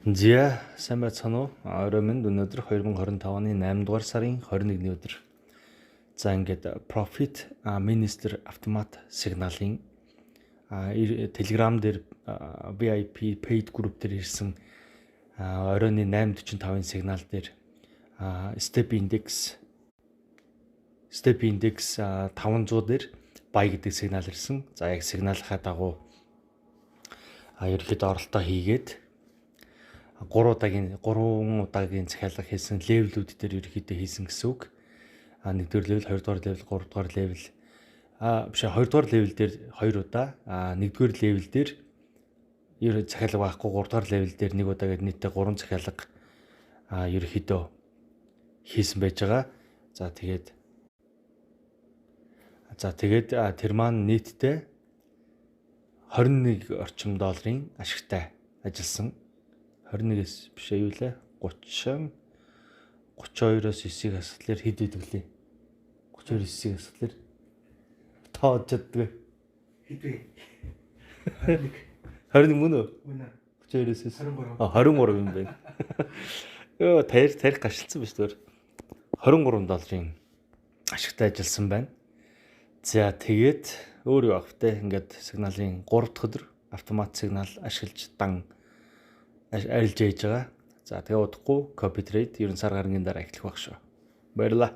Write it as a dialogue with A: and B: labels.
A: Зя сайн байцгаана уу? Орой минь өнөөдөр 2025 оны 8 дугаар сарын 21-ний өдөр. За ингээд Profit Minister автомат сигналын Telegram дээр VIP paid group дээр ирсэн оройны 8:45-ын сигнал дээр Step Index 500 дээр buy гэдэг сигнал ирсэн. За яг сигналынхаа дагуу ерөөхдөө оролтоо хийгээд 3 удаагийн захиалга хийсэн левелүүд дээр ерөөхдөө хийсэн гэсэн үг. 1-р левел, 2-р левел, 3-р левел. Биш 2-р левел дээр 2 удаа, 1-р левел дээр захиалга байхгүй, 3-р левел дээр 1 удаа гэдэг нийтдээ 3 захиалга ерөөхдөө хийсэн байж байгаа. За тэгээд тэр маань нийтдээ 21 орчим долларын ашигтай ажилласан. 21-с биш юу лээ? 32-оос 9-ийг хасгалаар хэд байдаг лээ? 32-оос 9-ийг хасгалаар тоод чаддаг.
B: Хэд вэ?
A: 21 мөн үү?
B: Үнэ.
A: 32-оос
B: 23.
A: 23 юм байна. Йоо, тарих гашилсан биш зүгээр. 23 долларын ашигтай ажилласан байна. За тэгээд өөр юу авах вэ? Ингээд сигналын 3 дахь өдөр автомат сигнал ашиглаж арилж яаж байгаа. За тэгээ удахгүй copy trade 9 сар гарагийн дараа эхлэх баг шүү. Баярлалаа.